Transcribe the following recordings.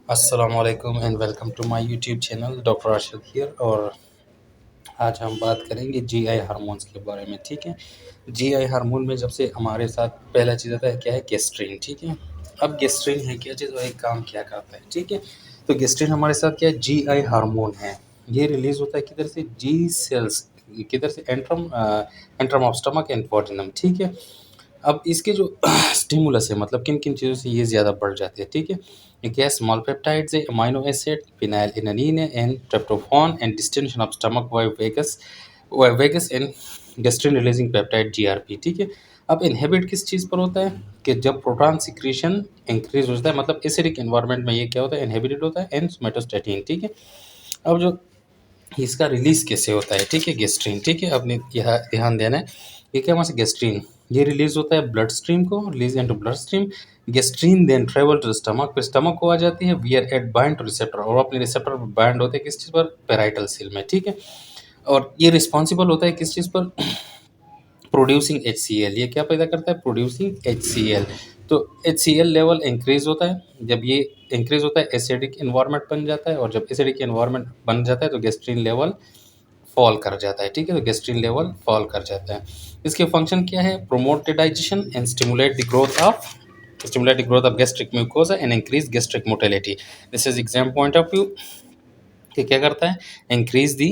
अस्सलामुअलैकुम and welcome to my YouTube channel doctor Arshad here. और आज हम बात करेंगे जीआई हार्मोन्स के बारे में। ठीक है, जीआई हार्मोन में जब से हमारे साथ पहला चीज़ आता है क्या है, गेस्ट्रिन। ठीक है, अब गेस्ट्रिन है क्या चीज़ और एक काम क्या करता है। ठीक है, तो गेस्ट्रिन हमारे साथ क्या है, जीआई हार्मोन है। ये रिलीज होता है किधर से, जी सेल्स, किधर से, antrum antrum of stomach and duodenum। ठीक है, अब इसके जो स्टिमुलस है, मतलब किन किन चीज़ों से ये ज़्यादा बढ़ जाते हैं। ठीक है, ये क्या है, स्मॉल पेप्टाइड्स है, अमाइनो एसिड, फिनाइल एनानीन है, and tryptophan, and distension of stomach by vagus and gastrin releasing peptide GRP. ठीक है, अब इनहिबिट किस चीज़ पर होता है कि जब प्रोटॉन सिक्रीशन इंक्रीज होता है, मतलब एसिडिक एनवायरनमेंट में ये क्या होता है, इनहिबिटेड होता है, एंड सोमेटोस्टेटिन। ठीक है, अब जो इसका रिलीज कैसे होता है, ठीक है, गेस्ट्रिन। ठीक है, अपने यहाँ ध्यान देना है, ये क्या, वहाँ से गेस्ट्रिन ये रिलीज होता है ब्लड स्ट्रीम को, release into blood stream. Gastrin then travel to stomach, फिर स्टमक को आ जाती है, where it bind to receptor, और अपने रिसेप्टर पर बाइंड होते हैं किस चीज़ पर, पेराइटल सेल में। ठीक है, और ये रिस्पॉन्सिबल होता है किस चीज़ पर, प्रोड्यूसिंग HCl। ये क्या पैदा करता है, प्रोड्यूसिंग HCl। तो HCl लेवल इंक्रीज होता है, जब ये इंक्रीज होता है एसिडिक इन्वायरमेंट बन जाता है, और जब एसिडिक इन्वायरमेंट बन जाता है तो गेस्ट्रिन लेवल फॉल कर जाता है। ठीक है, तो गेस्ट्रिन लेवल फॉल कर जाता है। इसके फंक्शन क्या है, promote digestion and stimulate the growth of gastric mucosa and increase gastric motility. This is exam point of view कि क्या करता है, increase the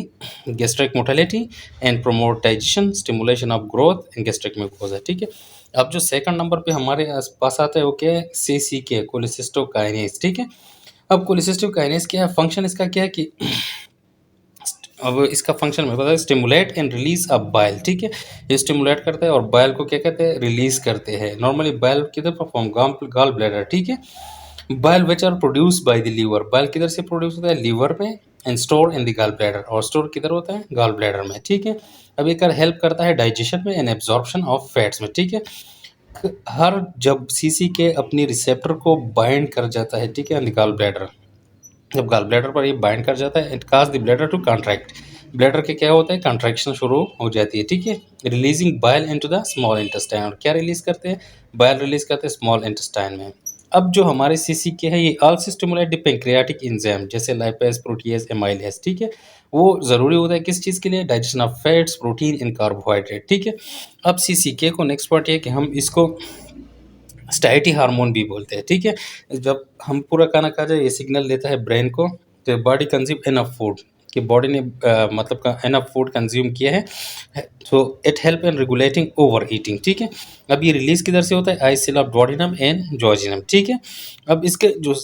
gastric motility and promote digestion, stimulation of growth in gastric mucosa. ठीक है, अब जो second number पे हमारे पास आता है वो क्या है, CCK, कोलेसिस्टोकाइनेज। ठीक है, अब कोलेसिस्टोकाइनेज क्या है, फंक्शन इसका क्या है कि अब इसका फंक्शन में पता है, stimulate and release a bile. ठीक है, ये स्टिमुलेट करता है और बाइल को क्या कहते हैं, रिलीज करते हैं। नॉर्मली बाइल किधर परफॉर्म, गॉल ब्लैडर। ठीक है, bile which are produce by the liver, bile किधर से प्रोड्यूस होता है, लीवर में, and store in the gall bladder, और स्टोर किधर होता है, गॉल ब्लैडर में। ठीक है, अब ये हेल्प करता है डाइजेशन में एंड एब्जॉर्प्शन ऑफ फैट्स में। ठीक है, हर जब सीसी के अपनी रिसेप्टर को बाइंड कर जाता है, ठीक है, गॉल ब्लैडर, जब गॉल ब्लैडर पर ये बाइंड कर जाता है, it cause the bladder to contract, bladder के क्या होता है, कॉन्ट्रैक्शन शुरू हो जाती है। ठीक है, releasing bile into the small intestine, और क्या रिलीज करते हैं, बाइल रिलीज करते हैं स्मॉल इंटेस्टाइन में। अब जो हमारे सीसी के है, ये also stimulate the pancreatic enzyme, जैसे लाइपेज, प्रोटीएज, एमाइलेज। ठीक है, वो ज़रूरी होता है किस चीज़ के लिए, digestion of fats, protein and carbohydrate. ठीक है, अब सीसीके को नेक्स्ट पार्ट ये कि हम इसको स्टाइटी हार्मोन भी बोलते हैं। ठीक है, जब हम पूरा खाना खा जाए, ये सिग्नल देता है ब्रेन को कि बॉडी कंज्यूम एनफ फूड, कि बॉडी ने मतलब एनफ फूड कंज्यूम किया है, so it help in regulating over eating. ठीक है, अब ये रिलीज किधर से होता है, आई सेल ऑफ duodenum एंड जॉर्जिनम। ठीक है, अब इसके जो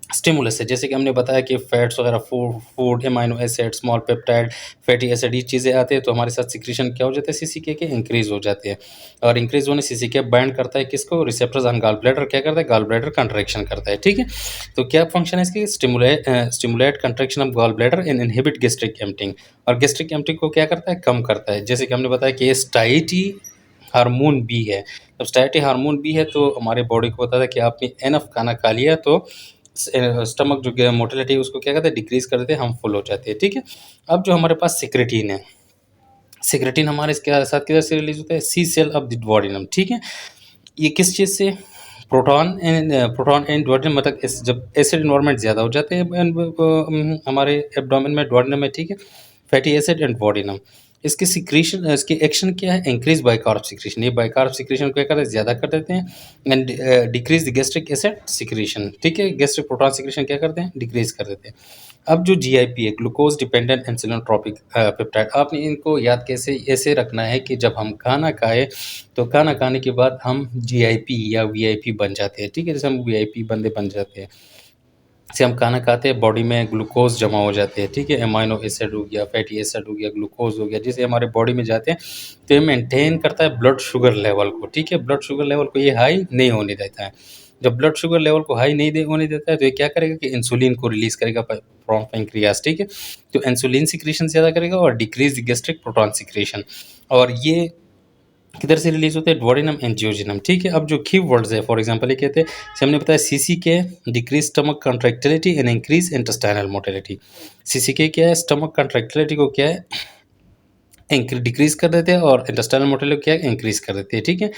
स्टिमुलस है, जैसे कि हमने बताया कि फैट्स वगैरह, food amino acid, small peptide, fatty acid, ये चीज़ें आते हैं तो हमारे साथ सिक्रीशन क्या हो जाता है, सीसीके के इंक्रीज हो जाते हैं। और इंक्रीज होने सीसीके बाइंड करता है किसको, रिसेप्टर्स ऑन गॉल ब्लैडर, क्या करता है, गॉल ब्लैडर कंट्रैक्शन करता है। ठीक है, तो क्या फंक्शन है इसकी, stimulate contraction of gall bladder and inhibit gastric emptying, और गैस्ट्रिक एम्पटिंग को क्या करता है, कम करता है। जैसे कि हमने बताया कि ये स्टाइटी हार्मोन भी है। जब स्टाइटी हार्मोन भी है तो हमारे बॉडी को पता है कि आपने एनफ खाना खा लिया, तो स्टमक जो मोटिलिटी है उसको क्या कहते हैं, डिक्रीज कर देते हैं, हम फुल हो जाते हैं। ठीक है, अब जो हमारे पास सिक्रेटिन है, सिक्रेटिन हमारे इसके साथ किधर से रिलीज होता है, सी सेल ऑफ द duodenum। ठीक है, ये किस चीज़ से, प्रोटॉन एंड duodenum, मतलब जब एसिड इन्वायरमेंट ज़्यादा हो जाते हैं हमारे एब्डोमेन में, duodenum में। ठीक है, फैटी एसिड एंड duodenum, इसकी सिक्रीशन, इसकी एक्शन क्या है, इंक्रीज बाइकार्ब सिक्रीशन, ये बाइकार्ब सिक्रीशन को क्या करते हैं, ज़्यादा कर देते हैं, and decrease the gastric acid secretion. ठीक है, गैस्ट्रिक प्रोटॉन सिक्रीशन क्या करते हैं, डिक्रीज कर देते हैं। अब जो जीआईपी है, ग्लूकोज डिपेंडेंट इंसुलिनोट्रोपिक पेप्टाइड, आपने इनको याद कैसे ऐसे रखना है कि जब हम खाना खाए तो खाना खाने के बाद हम जीआईपी या वीआईपी बन जाते हैं। ठीक है, जैसे हम वीआईपी बंदे बन जाते हैं, जैसे हम खाना खाते हैं बॉडी में ग्लूकोज जमा हो जाते हैं। ठीक है, एमाइनो एसिड हो गया, फैटी एसिड हो गया, ग्लूकोज हो गया, जिसे हमारे बॉडी में जाते हैं तो ये मेंटेन करता है ब्लड शुगर लेवल को। ठीक है, ब्लड शुगर लेवल को ये हाई नहीं होने देता है। जब ब्लड शुगर लेवल को हाई नहीं होने देता है तो ये क्या करेगा कि इंसुलिन को रिलीज करेगा फ्रॉम पैंक्रियास। ठीक है, तो इंसुलिन सिक्रीशन ज़्यादा करेगा और डिक्रीज गैस्ट्रिक प्रोटॉन सिक्रीशन, और ये किधर से रिलीज होते हैं, duodenum एंड duodenum। ठीक है, अब जो की वर्ड्स है, फॉर एग्जांपल ये कहते हैं, जैसे हमने बताया CC K decrease stomach contractility and increase intestinal motility. CC K क्या है, स्टमक कंट्रैक्टिलिटी को क्या है, डिक्रीज कर देते हैं, और इंटेस्टाइनल मोटिलिटी क्या है, इंक्रीज कर देते हैं। ठीक है,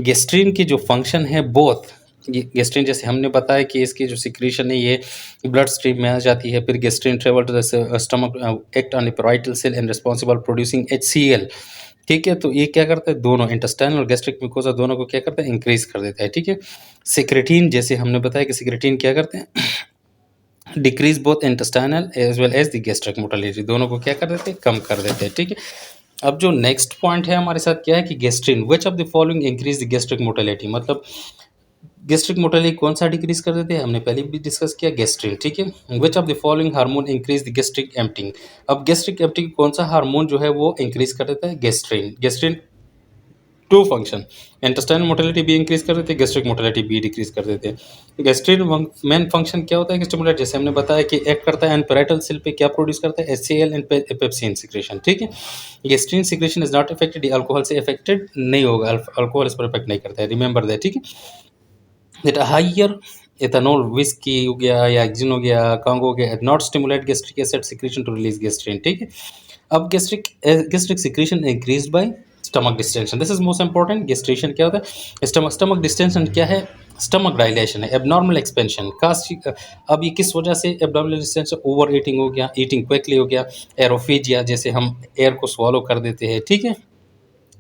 गेस्ट्रिन की जो फंक्शन है, बोथ गेस्ट्रिन जैसे हमने बताया कि इसकी जो सिक्रीशन है ये ब्लड स्ट्रीम में आ जाती है, फिर gastrin travel to the stomach, act on the parietal cell and responsible producing HCl। ठीक है, तो ये क्या करता है, दोनों इंटेस्टाइनल और गैस्ट्रिक म्यूकोसा दोनों को क्या करता है, इंक्रीज कर देता है। ठीक है, सिक्रेटिन जैसे हमने बताया कि सिक्रेटिन क्या करते हैं, decrease both intestinal as well as the gastric motility, दोनों को क्या कर देते हैं, कम कर देते हैं। ठीक है, अब जो नेक्स्ट पॉइंट है हमारे साथ क्या है कि gastrin which of the following increase the gastric motility, मतलब गैस्ट्रिक मोटिलिटी कौन सा डिक्रीज कर देते हैं, हमने पहले भी डिस्कस किया, गैस्ट्रिन। ठीक है, which of the following hormone increase the gastric emptying, अब गैस्ट्रिक एम्पटिंग कौन सा हार्मोन जो है वो इंक्रीज कर देता है, gastrin. Gastrin two function, intestinal motility भी इंक्रीज कर देते हैं, गैस्ट्रिक मोटिलिटी भी डिक्रीज कर देते हैं। गैस्ट्रिन मेन फंक्शन क्या होता है कि स्टिमुलेट, जैसे हमने बताया कि एक्ट करता है एंड पैराइटल सेल पे क्या प्रोड्यूस करता है, HCl एंड पेप्सिन सिक्रेशन। ठीक है, gastrin secretion is not affected, alcohol से इफेक्टेड नहीं होगा, अल्कोहल इस पर इफेक्ट नहीं करता है, रिमेंबर दैट। ठीक है, दैट हायर एथेनॉल विस्की हो गया या एक्जिन हो गया, कांगो हो गया, not stimulate gastric acid secretion to release gastrin. ठीक है, अब gastric secretion increased by stomach distension, this is most important. गैस्ट्रेशन क्या होता है, स्टमक डिस्टेंशन क्या है, स्टमक डायलेशन है, एबनॉर्मल एक्सपेंशन। अब ये किस वजह से एबनॉर्मल डिस्टेंशन, ओवर ईटिंग हो गया, ईटिंग क्विकली हो गया, एरोफेजिया जैसे हम एयर को स्वॉलो कर देते हैं। ठीक है,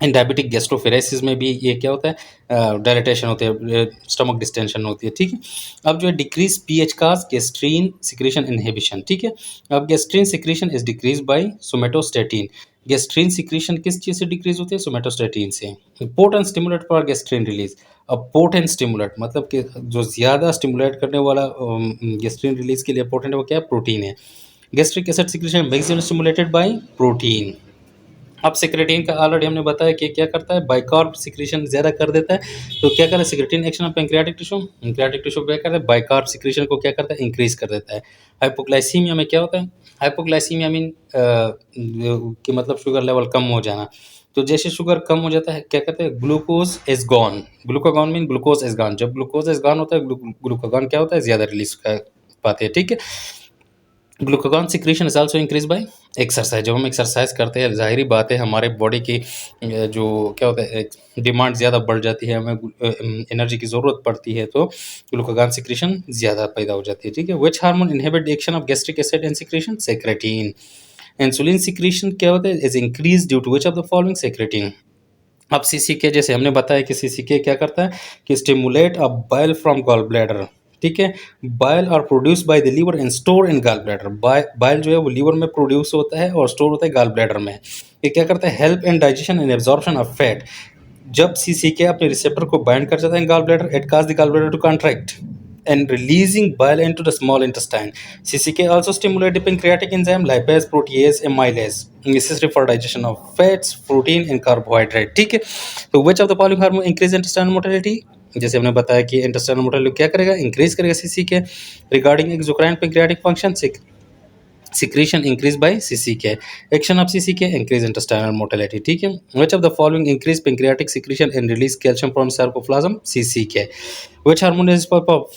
इन डायबिटिक गैस्ट्रोफेरेसिस में भी ये क्या होता है, डायलिटेशन होते हैं, स्टमक डिस्टेंशन होती है। ठीक है, अब जो है डिक्रीज पीएच काज गैस्ट्रीन सिक्रेशन इनहिबिशन। ठीक है, अब gastrin secretion is decrease by somatostatin, gastrin secretion किस चीज़ से डिक्रीज होती है, सोमेटोस्टेटिन से। Potent stimulate for gastrin release, अब पोटेंट स्टिमुलेट मतलब कि जो ज़्यादा स्टिमुलेट करने वाला गैस्ट्रीन रिलीज के लिए पोटेंट है वो क्या है, प्रोटीन है। Gastric acid secretion maximum stimulated by protein. अब सिक्रेटिन का ऑलरेडी हमने बताया कि क्या करता है, बाइकार्ब सिक्रेशन ज़्यादा कर देता है, तो क्या करे, secretin action of pancreatic tissue क्या करता है, बाइकार्ब सिक्रेशन को क्या करता है, इंक्रीज कर देता है। हाइपोग्लाइसीमिया में क्या होता है, हाइपोग्लाइसीमिया मीन कि मतलब शुगर लेवल कम हो जाना, तो जैसे शुगर कम हो जाता है क्या कहते हैं, glucose is gone, glucagon mean glucose is gone, जब ग्लूकोज इज गॉन होता है ग्लूकागॉन क्या होता है, ज़्यादा रिलीज कर पाते हैं। ठीक है, glucagon secretion is also increase by exercise, जब हम एक्सरसाइज करते हैं जाहिर बात है हमारे बॉडी की जो क्या होता है डिमांड ज़्यादा बढ़ जाती है, हमें एनर्जी की ज़रूरत पड़ती है, तो ग्लूकागॉन सिक्रेशन ज़्यादा पैदा हो जाती है। ठीक है, which hormone inhibit the action of gastric acid and secretion, secretin. Insulin secretion क्या होता है, is increase due to which of the following, secretin. अब सीसीके जैसे हमने बताया कि सीसीके क्या करता है कि stimulate a bile from gall bladder. ठीक है, bile are produce by the liver and store in gall bladder, bile जो है वो लीवर में प्रोड्यूस होता है और स्टोर होता है गॉल ब्लैडर में। ये क्या करता है, help in digestion and absorption of fat, जब सीसीके अपने रिसेप्टर को बाइंड कर जाता है gall bladder, it cause the gall bladder to contract and releasing bile into the small intestine. CCK also stimulate the pancreatic enzyme lipase, protease, amylase, necessary for digestion of fats, protein and carbohydrate. ठीक है, तो which of the following hormone increase intestinal motility, जैसे हमने बताया कि intestinal motility क्या करेगा, increase करेगा सीसीके। Regarding exocrine pancreatic function, secretion increased by CCK, action of CCK increase intestinal motility। ठीक है, which of the following increase pancreatic secretion and release calcium from sarcoplasm, CCK, which hormone is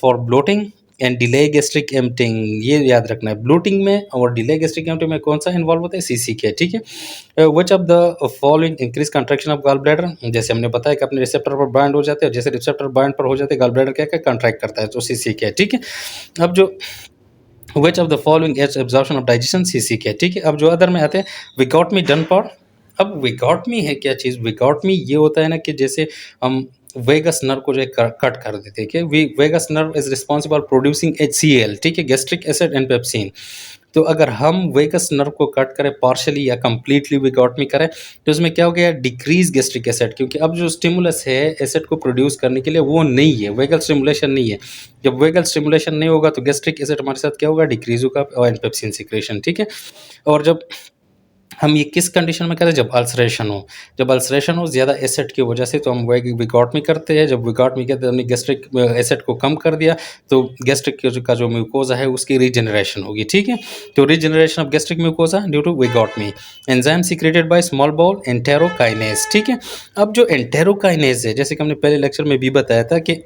for bloating and delay gastric emptying, ये याद रखना है, bloating में और delay gastric emptying में कौन सा इन्वॉल्व होता है, सीसीके। ठीक है, which of the following increase contraction of gall bladder, जैसे हमने बताया कि अपने रिसेप्टर पर बाइंड हो जाते हैं, जैसे रिसेप्टर बाइंड पर हो जाते हैं गॉल ब्लैडर क्या क्या कंट्रैक्ट करता है, तो सीसीके। ठीक है, अब जो which of the following as absorption of digestion, CCK. ठीक है, अब जो अदर में आते हैं, विगॉटमी डन फॉर, अब विगॉटमी है क्या चीज़, विगॉटमी ये होता है ना कि जैसे हम वेगस नर्व को जो है कट कर देते हैं, कि vagus nerve is responsible producing HCl, ठीक है, गैस्ट्रिक एसिड एंड पेप्सिन। तो अगर हम वेगस नर्व को कट करें पार्शली या कंप्लीटली विगॉटमी करें, तो उसमें क्या हो गया, डिक्रीज गैस्ट्रिक एसिड, क्योंकि अब जो स्टिमुलस है एसिड को प्रोड्यूस करने के लिए वो नहीं है, वेगल स्टिमुलेशन नहीं है। जब वेगल स्टिमुलेशन नहीं होगा तो गैस्ट्रिक एसिड हमारे साथ क्या होगा, डिक्रीज होगा और पेप्सिन सिक्रेशन। ठीक है, और जब हम ये किस कंडीशन में करें, जब अल्सरेशन हो, जब अल्सरेशन हो ज़्यादा एसिड की वजह से, तो हम विगॉटमी करते हैं। जब विगॉटमी करते हैं, हमने गैस्ट्रिक एसिड को कम कर दिया, तो गैस्ट्रिक का जो म्यूकोजा है उसकी रीजनरेशन होगी। ठीक है, तो regeneration of gastric mucosa due to vagotomy, enzyme secreted by small bowel enterokinase. ठीक है, अब जो एंटेरोकाइनेज है, जैसे कि हमने पहले लेक्चर में भी बताया था कि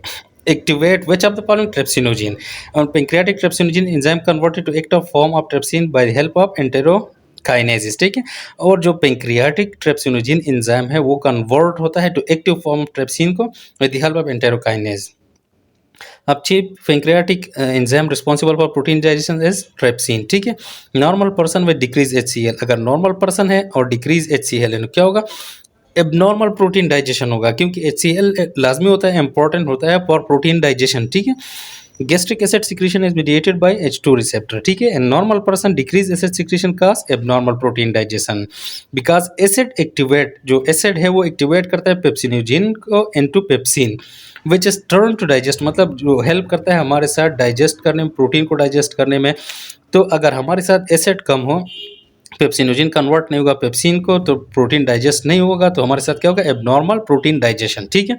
activate which of the following trypsinogen, and pancreatic trypsinogen enzyme converted to active form of trypsin by the help of enterokinesis। ठीक है, और जो पेंक्रियाटिक ट्रिप्सिनोजिन एंजाइम है वो कन्वर्ट होता है टू एक्टिव फॉर्म ट्रिप्सिन को with the help of enterokinase. अब chief pancreatic enzyme responsible for protein digestion is trypsin, ठीक है। Normal person with decrease HCl, अगर नॉर्मल पर्सन है और डिक्रीज HCl है क्या होगा, एबनॉर्मल प्रोटीन डाइजेशन होगा, क्योंकि HCl लाजमी होता है, इंपॉर्टेंट होता है फॉर प्रोटीन डाइजेशन, ठीक है। gastric acid secretion is mediated by H2 receptor, ठीक है। and normal person decrease acid secretion cause abnormal protein digestion because acid activate, जो acid है वो activate करता है पेप्सिनोजेन को into pepsin which is turn to digest, मतलब जो हेल्प करता है हमारे साथ डाइजेस्ट करने में, प्रोटीन को डाइजेस्ट करने में। तो अगर हमारे साथ एसिड कम हो, पेप्सिनोजेन कन्वर्ट नहीं होगा पेप्सिन को, तो प्रोटीन डाइजेस्ट नहीं होगा, तो हमारे साथ क्या होगा, एबनॉर्मल प्रोटीन डाइजेशन, ठीक है।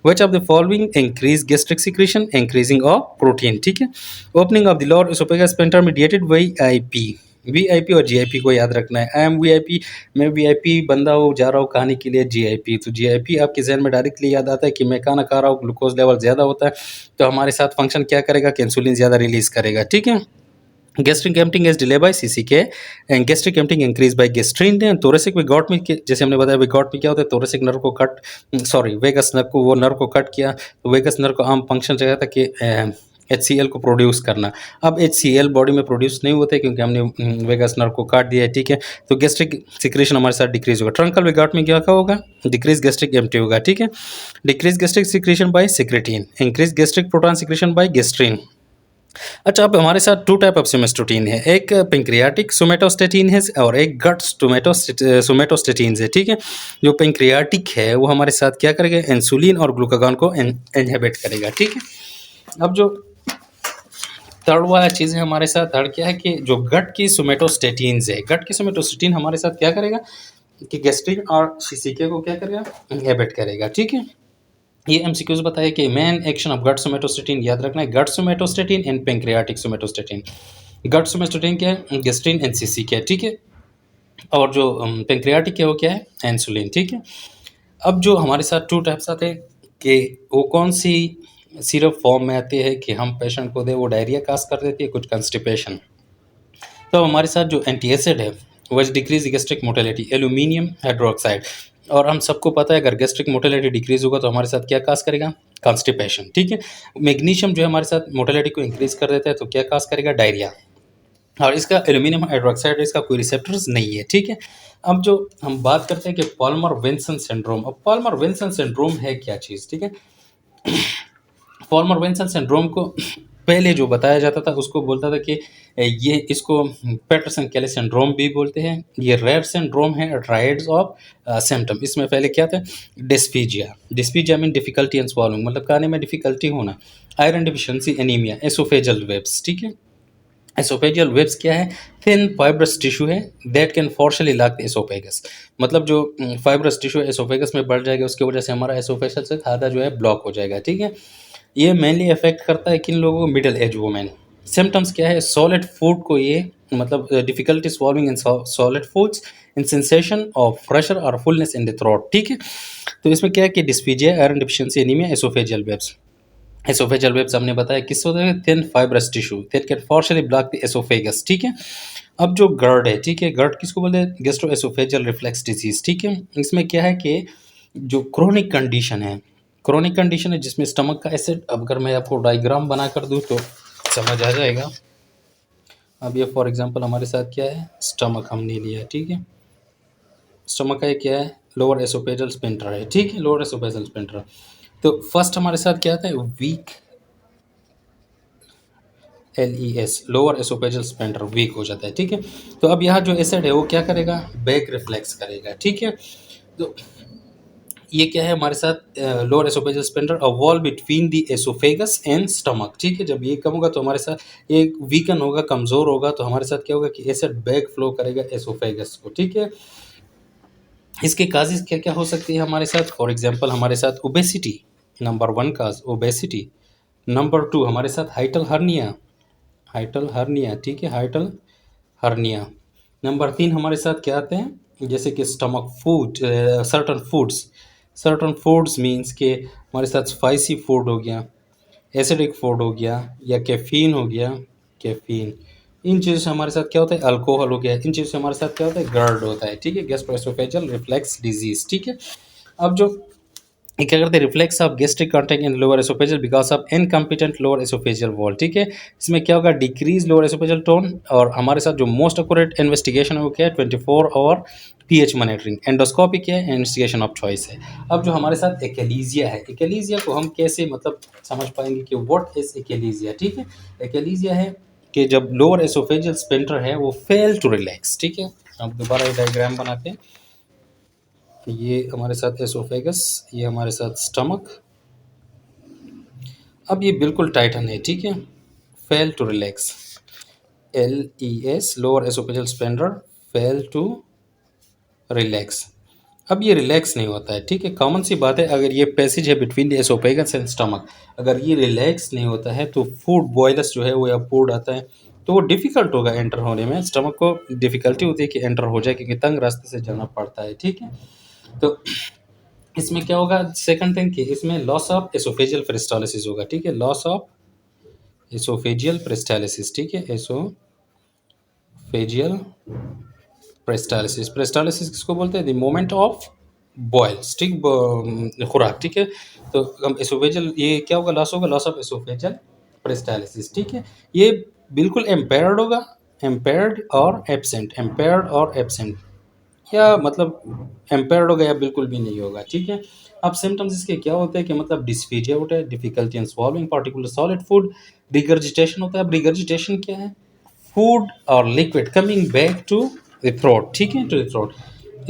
Which of the following increase gastric secretion, increasing of protein, ठीक है। Opening of the lower oesophagus sphincter mediated VIP, VIP और जीआईपी को याद रखना है। आई एम वीआईपी, मैं वीआईपी बंदा हूँ, जा रहा हूँ खाने के लिए जीआईपी, तो जीआईपी आपके जहन में डायरेक्टली याद आता है कि मैं खाना खा रहा हूँ, ग्लूकोज लेवल ज़्यादा होता है, तो हमारे साथ फंक्शन क्या करेगा कि इंसुलिन ज़्यादा रिलीज करेगा, ठीक है। Gastric emptying is delay by CCK and gastric emptying increase by gastrin and thoracic vagotomy में, जैसे हमने बताया विगॉट में क्या होता है, थोरेसिक नर्व को कट, सॉरी वेगस नर्व को, वो नर्व को कट किया, तो वेगस नर्व को आम फंक्शन चाहिए था कि HCl को प्रोड्यूस करना। अब HCl बॉडी में प्रोड्यूस नहीं होते क्योंकि हमने वेगस नर्व को काट दिया है, ठीक है। तो गैस्ट्रिक सिक्रेशन हमारे साथ डिक्रीज होगा। ट्रंकल विगॉट में क्या होगा, डिक्रीज गैस्ट्रिक एम्पटी होगा, ठीक है। Decrease gastric secretion by secretin, increase gastric proton secretion by gastrin. अच्छा, अब हमारे साथ टू टाइप ऑफ सोमेटोस्टेटिन है, एक पेंक्रियाटिक सोमेटोस्टेटिन है और एक गट सोमेटोस्टेटिन है, ठीक है। जो पेंक्रियाटिक है वो हमारे साथ क्या करेगा, इंसुलिन और ग्लूकागॉन को इनहिबिट करेगा, ठीक है। अब जो थर्ड वाला चीज़ है हमारे साथ, थर्ड क्या है कि जो गट की सोमेटोस्टेटिन है, गट की सोमेटोस्टेटिन हमारे साथ क्या करेगा कि गैस्ट्रिन और सीसीके को क्या करेगा, इनहिबिट करेगा, ठीक है। ये एमसीक्यूज बताया कि main action of gut somatostatin याद रखना है, gut somatostatin and pancreatic somatostatin. Gut somatostatin क्या है, गैस्ट्रिन एंड सीसीके, ठीक है। और जो पेंक्रियाटिक है वो क्या है, इंसुलिन, ठीक है। अब जो हमारे साथ टू टाइप्स आते हैं कि वो कौन सी सिरप फॉर्म में आती है कि हम पेशेंट को दे, वो डायरिया काज कर देती है, कुछ कंस्टिपेशन। तो हमारे साथ जो एंटी एसिड है वह decrease gastric mortality, aluminium hydroxide. और हम सबको पता है अगर गैस्ट्रिक मोटेलिटी डिक्रीज होगा तो हमारे साथ क्या काज करेगा, कॉन्स्टिपेशन, ठीक है। मैग्नीशियम जो है हमारे साथ मोटेलिटी को इंक्रीज कर देता है, तो क्या काज करेगा, डायरिया। और इसका एल्यूमिनियम हाइड्रोक्साइड, इसका कोई रिसेप्टर्स नहीं है, ठीक है। अब जो हम बात करते हैं कि पॉलमर विंसन सिंड्रोम, अब पॉलमर विंसन सिंड्रोम है क्या चीज़, ठीक है। पॉलमर विंसन सिंड्रोम को पहले जो बताया जाता था उसको बोलता था कि ये, इसको पैटरसन केली सिंड्रोम भी बोलते हैं। ये रेयर सिंड्रोम है, ट्राइड्स ऑफ सिम्टम। इसमें पहले क्या था, dysphagia, dysphagia mean difficulty in swallowing, मतलब खाने में डिफिकल्टी होना, iron deficiency, anemia, esophageal webs, ठीक है। एसोफेजियल वेब्स क्या है, थिन फाइब्रस टिश्यू है that can partially block the esophagus, मतलब जो फाइब्रस टिश्यू एसोफेगस में बढ़ जाएगा, उसकी वजह से हमारा एसोफेगल से खादा जो है ब्लॉक हो जाएगा, ठीक है। ये मेनली अफेक्ट करता है किन लोगों को, मिडिल एज वुमेन। सिम्टम्स क्या है, सॉलिड फूड को ये, मतलब difficulty swallowing in solid foods, in sensation of pressure और फुलनेस इन द थ्रोट, ठीक है। तो इसमें क्या है कि dysphagia, iron deficiency, anemia, esophageal webs. Esophageal webs हमने बताया किससे होता है, thin fibrous tissue that can partially block the esophagus, ठीक है। अब जो गर्ड है, ठीक है, गर्ड किसको बोलते हैं, गैस्ट्रो एसोफेजियल रिफ्लेक्स डिजीज, ठीक है। इसमें क्या है कि जो क्रोनिक कंडीशन है, क्रोनिक कंडीशन है जिसमें स्टमक का एसिड, अब अगर मैं आपको डायग्राम बना कर दूँ तो समझ आ जाएगा। अब ये फॉर एग्जांपल हमारे साथ क्या है, स्टमक हमने लिया, ठीक है। स्टमक का क्या है, लोअर एसोफेजियल स्फिंक्टर है, ठीक है, लोअर एसोफेजियल स्फिंक्टर। तो फर्स्ट हमारे साथ क्या आता है, weak, LES, lower oesophageal sphincter weak हो जाता है, ठीक है। तो अब यहाँ जो एसिड है वो क्या करेगा, बैक रिफ्लेक्स करेगा, ठीक है। तो ये क्या है हमारे साथ, lower oesophageal sphincter, a wall between the oesophagus and stomach, ठीक है। जब ये कम होगा तो हमारे साथ ये वीकन होगा, कमज़ोर होगा, तो हमारे साथ क्या होगा कि एसिड बैक फ्लो करेगा एसोफेगस को, ठीक है। इसके काजेज क्या क्या हो सकती है हमारे साथ, फॉर एग्जांपल हमारे साथ ओबेसिटी, नंबर 1 काज ओबेसिटी। नंबर 2 हमारे साथ हाइटल हर्निया, हाइटल हर्निया, ठीक है, हाइटल हर्निया। नंबर 3 हमारे साथ क्या आते हैं, जैसे कि stomach food, certain foods means के हमारे साथ स्पाइसी फूड हो गया, एसिडिक फूड हो गया, या कैफीन हो गया, कैफीन। इन चीज़ों से हमारे साथ क्या होता है, अल्कोहल हो गया, इन चीज़ों से हमारे साथ क्या होता है, गर्ड होता है, ठीक है, गैस्ट्रोएसोफेजियल रिफ्लेक्स डिजीज, ठीक है। अब जो ये क्या करते हैं, reflex of gastric content in lower oesophageal because of incompetent lower oesophageal wall. ठीक है, इसमें क्या होगा, डिक्रीज लोअर एसोफेजियल टोन। और हमारे साथ जो मोस्ट एक्यूरेट इन्वेस्टिगेशन है वो क्या है, 24 आवर पीएच मॉनिटरिंग। एंडोस्कोपी क्या है, इन्वेस्टिगेशन ऑफ चॉइस है। अब जो हमारे साथ एक्लेजिया है, एक्लेजिया को हम कैसे मतलब समझ पाएंगे कि व्हाट इज एक्लेजिया। ठीक है, एक्लेजिया है कि जब लोअर एसोफेजियल स्फिंक्टर है वो फेल टू रिलैक्स। ठीक है, अब दोबारा ये डायग्राम बनाते हैं। ये हमारे साथ एसोफेगस, ये हमारे साथ स्टमक। अब ये बिल्कुल टाइटन है। ठीक है, fail to relax, LES lower oesophageal sphincter fail to relax. अब ये रिलैक्स नहीं होता है। ठीक है, कॉमन सी बात है, अगर ये पैसेज है between the oesophagus and stomach, अगर ये रिलैक्स नहीं होता है तो फूड बॉयलस जो है वो या फूड आता है तो वो डिफ़िकल्ट होगा एंटर होने में। स्टमक को डिफ़िकल्टी होती है कि एंटर हो जाए, क्योंकि तंग रास्ते से जाना पड़ता है। ठीक है, तो इसमें क्या होगा, सेकंड थिंग कि इसमें लॉस ऑफ एसोफेजियल पेरिस्टालिसिस होगा। ठीक है, लॉस ऑफ एसोफेजियल पेरिस्टालिसिस। ठीक है, एसोफेजियल पेरिस्टालिसिस। पेरिस्टालिसिस किसको बोलते हैं, द मोमेंट ऑफ बॉयल्स। ठीक, खुराक। ठीक है, तो हम एसोफेजियल, ये क्या होगा, लॉस होगा, लॉस ऑफ एसोफेजियल पेरिस्टालिसिस। ठीक है, ये बिल्कुल एम्पेयर्ड होगा, एम्पेयर्ड और एब्सेंट, एम्पेयर्ड और एब्सेंट, या मतलब एम्पेयर्ड होगा या बिल्कुल भी नहीं होगा। ठीक है, अब सिम्टम्स इसके क्या होते हैं कि मतलब डिस्फीजिया होता है, difficulty in swallowing particular solid food, regurgitation होता है। अब रिगर्जिटेशन क्या है, फूड और liquid coming back to the throat. ठीक है, टू द थ्रोट।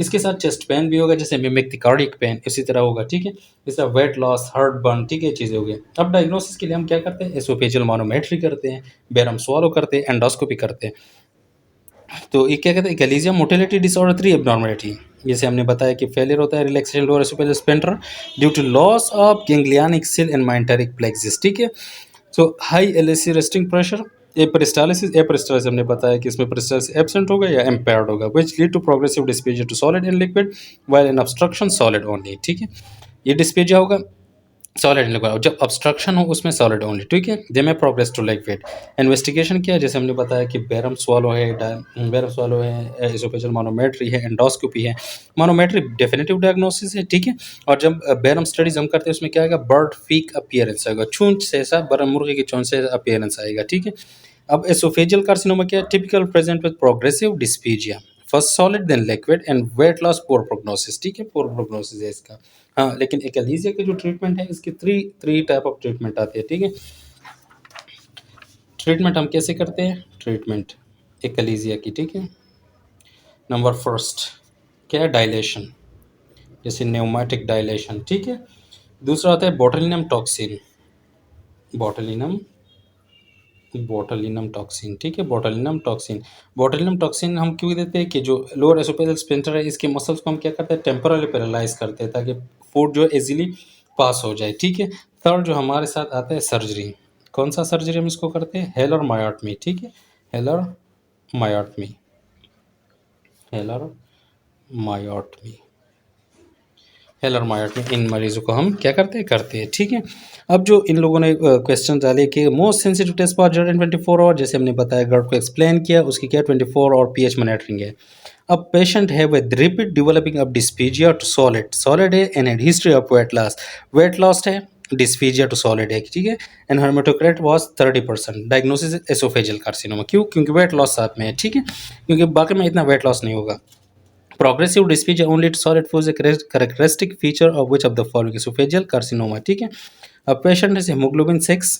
इसके साथ चेस्ट पेन भी होगा, जैसे मिमिक द कार्डियक पेन, इसी तरह होगा। ठीक है, इसका वेट लॉस, हार्ट बर्न। ठीक है, चीज़ें हो गई। अब डायग्नोसिस के लिए हम क्या करते हैं, एसोफेजियल मानोमेट्री करते हैं, बैरम स्वालो करते हैं, एंडोस्कोपी करते हैं। तो ये क्या कहते हैं, गैलीजियम मोटिलिटी डिसऑर्डर 3 एबनॉर्मेलिटी, जैसे हमने बताया कि फेलियर होता है relaxation lower oesophageal sphincter due to loss of ganglionic cell and myenteric plexus. ठीक है, so high LES resting pressure. Aperistalsis, aperistalsis हमने बताया कि इसमें पेरिस्टालिसिस एब्सेंट होगा या इम्पेयर्ड होगा, which lead to progressive dysphagia to solid and liquid while in obstruction solid only. ठीक है, ये डिस्पेजिया होगा सॉलिड लिक्विड, जब ऑब्स्ट्रक्शन हो उसमें सॉलिड ओनली। ठीक है, दे में प्रोग्रेस टू लिक्विड। इन्वेस्टिगेशन क्या है, जैसे हमने बताया कि बैरम स्वालो है, बैरम स्वालो है, एसोफेजियल मानोमेट्री है, एंडोस्कोपी है। मानोमेट्री डेफिनेटिव डायग्नोसिस है। ठीक है, और जब बैरम स्टडीज हम करते हैं उसमें क्या आएगा, बर्ड फीक अपीयरेंस आएगा, चूंच से ऐसा, बरम मुर्गे की चोंच से अपीयरेंस आएगा। ठीक है, अब एसोफेजियल कार्सिनोमा क्या है, typical present with progressive dysphagia, first solid then liquid and weight loss, poor prognosis. ठीक है, पोर प्रोग्नोसिस है इसका। हाँ, लेकिन एक्लेजिया के जो ट्रीटमेंट है इसकी थ्री टाइप ऑफ ट्रीटमेंट आती है। ठीक है, ट्रीटमेंट हम कैसे करते हैं, ट्रीटमेंट एक्लेजिया की। ठीक है, नंबर फर्स्ट क्या है, डायलेशन, जैसे न्यूमेटिक डायलेशन। ठीक है, दूसरा आता है botulinum toxin, botulinum botulinum toxin. ठीक है, बोटुलिनम टॉक्सिन। बोटुलिनम टॉक्सिन हम क्यों देते हैं कि जो लोअर एसोफेजियल स्फिंक्टर है इसके मसल्स को हम क्या करते हैं, टेम्पोरली पैरालाइज करते हैं, ताकि फूड जो है इजीली पास हो जाए। ठीक है, थर्ड जो हमारे साथ आता है सर्जरी, कौन सा सर्जरी हम इसको करते हैं, हेलर मायोटमी। ठीक है, हेलर मायोटमी, हेलर मायोटमी, हेलर मायोटमी, इन मरीजों को हम क्या करते हैं। ठीक है, अब जो इन लोगों ने क्वेश्चन डाले कि most sensitive test for GERD in 24 hour, जैसे हमने बताया गर्ड को एक्सप्लेन किया, उसकी क्या 24 और पीएच मॉनिटरिंग है। अब पेशेंट है with repeat developing of dysphagia to solid, solid है and history of weight loss है, डिस्पीजिया टू सॉलिड है। ठीक है, and hematocrit was 30%, diagnosis esophageal carcinoma. क्यों, क्योंकि वेट लॉस साथ में है। ठीक है, क्योंकि बाकी में इतना वेट लॉस नहीं होगा। Progressive dysphagia only to solid food is a characteristic feature of which of the following esophageal carcinoma. ठीक है, a patient has hemoglobin 6,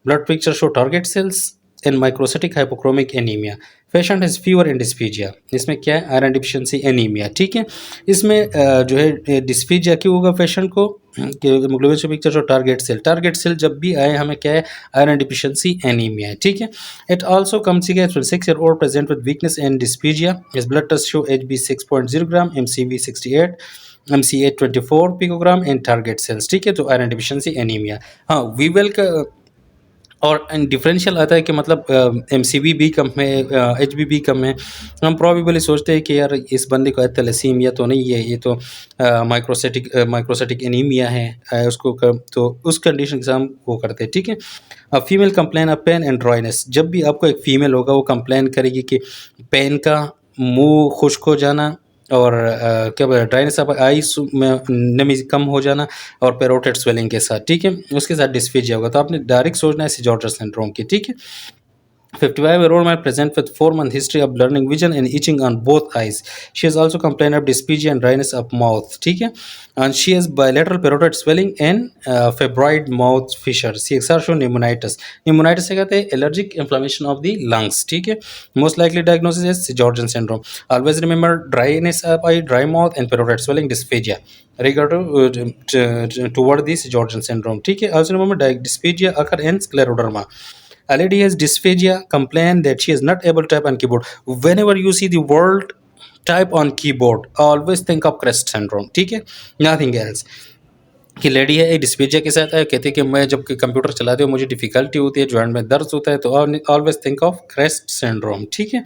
blood picture show target cells and microcytic hypochromic anemia. Patient has fever and dysphagia. इसमें क्या है, iron deficiency anaemia. ठीक है, इसमें जो है डिस्फीजिया क्यों होगा पेशेंट को, कि हेमोग्लोबिन से पिक्चर जो टारगेट सेल जब भी आए हमें क्या है, आयरन डिफिशियंसी एनीमिया है। ठीक है, it also comes against 6-year-old present with weakness and dysphagia. His blood tests show HB 6.0 gram, MCV 68, MCA 24 picogram and target cells। ठीक है, तो आयरन डिफिशियंसी एनीमिया। हाँ, वीवेल का और डिफरेंशियल आता है कि मतलब एमसीवी भी कम है, एचबी भी कम है। हम प्रोबेबली सोचते हैं कि यार इस बंदे को थैलेसीमिया तो नहीं है, ये तो माइक्रोसाइटिक एनीमिया है, उसको तो उस कंडीशन के साथ हम वो करते हैं। ठीक है, अब female complain of pain and dryness, जब भी आपको एक फीमेल होगा वो कंप्लेन करेगी कि पेन का, मुंह खुश्क हो जाना, और क्या बोला, ड्राइनेस ऑफ आईज में नमी कम हो जाना और पेरोटेड स्वेलिंग के साथ, ठीक है, उसके साथ डिस्फेजिया होगा। तो आपने डायरेक्ट सोचना है सीजॉर्टर सिंड्रोम की, ठीक है। 55-year-old man present with 4-month history of blurring vision and itching on both eyes. She has also complained of dysphagia and dryness of mouth. ठीक है, and she has bilateral parotid swelling and fibroid mouth fissure. She has shown pneumonitis. Pneumonitis से कहते हैं allergic inflammation of the lungs. ठीक है, most likely diagnosis is Sjögren's syndrome. Always remember dryness of eye, dry mouth and parotid swelling, dysphagia. Regard toward this Sjögren's syndrome. ठीक है, also remember dysphagia occur in scleroderma. A lady has dysphagia, complain that she is not able to type on keyboard. Whenever you see the word type on keyboard, always think of CREST syndrome. ठीक है, nothing else. कि lady है, dysphasia के साथ है, कहती है कि मैं जब कंप्यूटर चलाती हूँ मुझे डिफिकल्टी होती है, जॉइंट में दर्द होता है, तो always think of crest syndrome. ठीक है,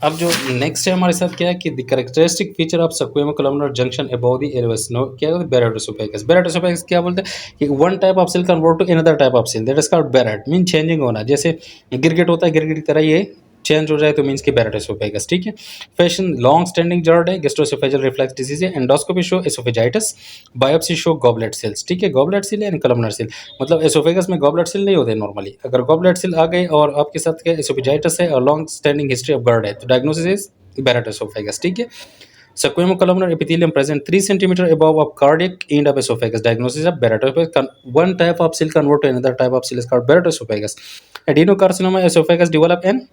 अब जो नेक्स्ट है हमारे साथ क्या है कि the characteristic feature of squamo columnar junction above the LES no, क्या होता है, बेरेटोसोफेगस। बेरेटोसोफेगस क्या बोलते हैं कि one type of cell convert to another type of cell, that is called Barrett, mean changing होना। जैसे गिरगिट होता है, गिरगिट की तरह ये चेंज हो जाए तो मीन्स की बेरेटोसोफेगस। ठीक है, फैशन लॉन्ग स्टैंडिंग जर्ड है, गैस्ट्रोएसोफेजियल रिफ्लक्स डिजीज है, endoscopy show esophagitis, biopsy show goblet cells. ठीक है, goblet cell and columnar cell, मतलब एसोफेगस में गॉबलेट सेल नहीं होते नॉर्मली। अगर गॉबलेट सेल आ गए और आपके साथ क्या एसोफेजाइटिस है और लॉन्ग स्टैंडिंग हिस्ट्री ऑफ गर्ड है, तो डायग्नोसिस इज Barrett-esophagus. ठीक है, subclavicular epithelium present 3 centimeter above of cardiac end of esophagus. Diagnosis of Barrett-esophagus. One type of cell convert to another type of cell is called Barrett-esophagus. Adenocarcinoma esophagus develop in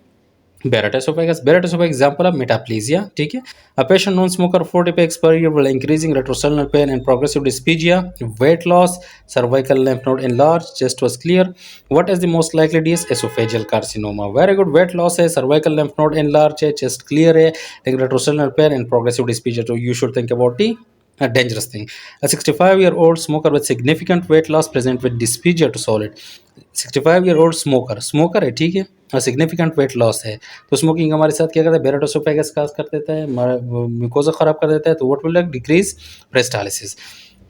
Barrett-esophagus. Barrett-esophagus example of metaplasia. ठीक है, a patient non-smoker 40 packs per year will increasing retrocranial pain and progressive dysphagia, weight loss, cervical lymph node enlarged, chest was clear. What is the most likely disease? Esophageal carcinoma. Very good, weight loss है, cervical lymph node enlarged है, chest clear है, लेकिन retrocranial pain and progressive dysphagia. So you should think about the a dangerous thing. A 65-year-old smoker with significant weight loss present with dysphagia to solid. 65-year-old smoker है, ठीक है, और significant wait loss है, तो smoking हमारे साथ क्या करता है, बेरेटोसोफेगस काज कर देता है, म्यूकोजा खराब कर देता है, तो what will like decrease peristalsis.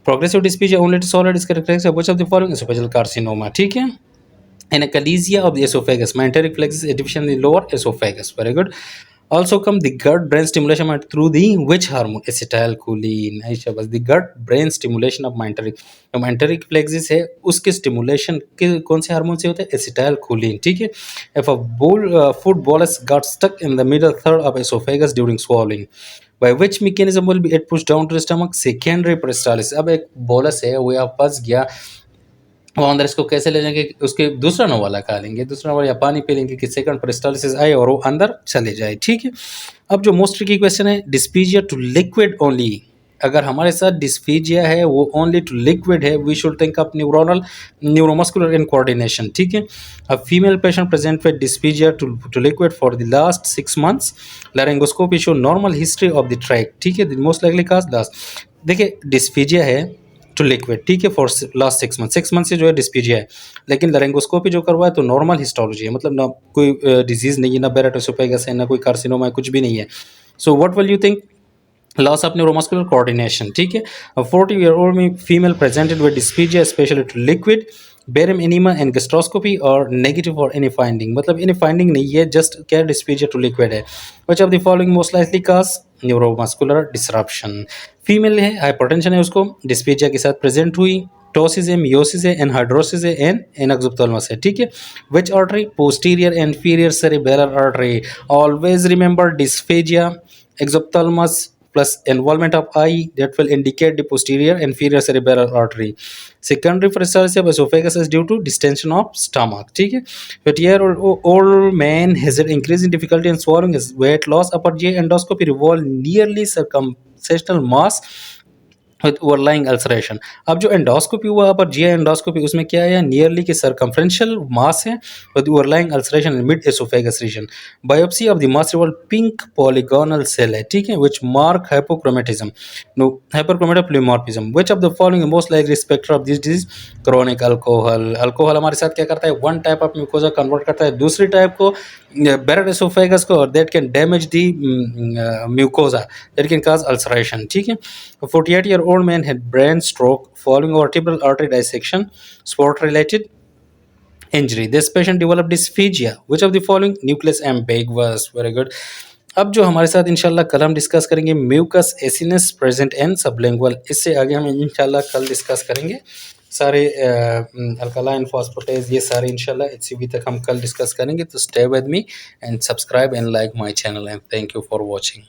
Progressive dysphagia only to solid is characterized by which of the following esophageal carcinoma. ठीक है, Anacalesia of the esophagus, mesenteric plexus, a deficient in the lower esophagus. Very good. Also come the gut brain stimulation through the which hormone? Acetylcholine. ऐसा बस the gut brain stimulation of mesenteric, जो mesenteric plexus है उसके stimulation के कौन से hormone से होते हैं? Acetylcholine. ठीक है, if a food bolus got stuck in the middle third of esophagus during swallowing, by which mechanism will be it pushed down to the stomach? Secondary peristalsis. अब एक बोलस है वो यहाँ फंस गया, वो अंदर इसको कैसे ले जाएंगे, उसके दूसरा नवाला खा लेंगे, दूसरा नवाला या पानी पी लेंगे कि सेकंड पेरिस्टालिसिस आए और वो अंदर चले जाए। ठीक है, अब जो मोस्ट ट्रिकी क्वेश्चन है, डिस्पीजिया टू लिक्विड ओनली। अगर हमारे साथ डिस्पीजिया है वो ओनली टू लिक्विड है, we should think of neuronal neuromuscular in coordination. ठीक है, a female patient present with dysphagia to liquid for the last 6 months, laryngoscopy show normal history of the track. ठीक है, most likely काज last, देखिए डिस्पीजिया है to liquid, ठीक है, for last 6 month से जो है डिस्पीजिया है, लेकिन लैरिंगोस्कोपी जो करवाए तो नॉर्मल हिस्टोलॉजी है, मतलब ना कोई डिजीज नहीं है, ना बेरेटोसोफेगस है, ना कोई कार्सिनोमा है, कुछ भी नहीं है। So what will you think? Loss of neuromuscular coordination. ठीक है, 40-year-old female presented with dysphagia specially to liquid, barium enema and gastroscopy और नेगेटिव फॉर एनी फाइंडिंग, मतलब एनी फाइंडिंग नहीं है, जस्ट क्या डिस्पीजिया टू लिक्विड है। Which of the following most likely cause? Neuromuscular disruption. Female है, hypertension है, उसको डिस्पीजिया के साथ प्रेजेंट हुई, टोसिस है, मियोसिस है, एनहाइड्रोसिस है, एंड एनक्सोप्थाल्मस है। ठीक है, which artery? Posterior inferior cerebellar artery. Always remember dysphagia exophthalmos plus involvement of eye that will indicate the posterior inferior cerebral artery. Secondary peristalsis of esophagus is due to distension of stomach. ठीक है, 50-year-old man has an increasing difficulty in swallowing, his weight loss, upper GI endoscopy revolve nearly circumstantial mass with overlying ulceration. अब जो endoscopy हुआ upper GI endoscopy, उसमें क्या है, nearly की circumferential mass है with overlying ulceration in mid esophagus region. Biopsy of the mass reveal pink polygonal cell है, ठीक है, which mark hypochromatism, no hyperchromatism pleomorphism. Which of the following most likely spectre of this disease? Chronic alcohol. Alcohol हमारे साथ क्या करता है, one type of mucosa convert करता है दूसरी टाइप को, बेरेट एसोफेगस को, और that can damage the mucosa, that can cause ulceration. ठीक है, 48-year-old man had brain stroke following vertebral artery dissection, sport-related injury. This patient developed dysphagia. Which of the following? Nucleus ambiguous. Very good. अब जो हमारे साथ इंशाल्लाह कल हम discuss करेंगे mucus acinus present and sublingual, इससे आगे हम इंशाल्लाह कल डिस्कस करेंगे सारे अल्कलाइन फॉस्फेटेज, ये सारे इंशाल्लाह एचसीवी तक हम कल डिस्कस करेंगे। तो stay with me and subscribe and like my channel and thank you for watching.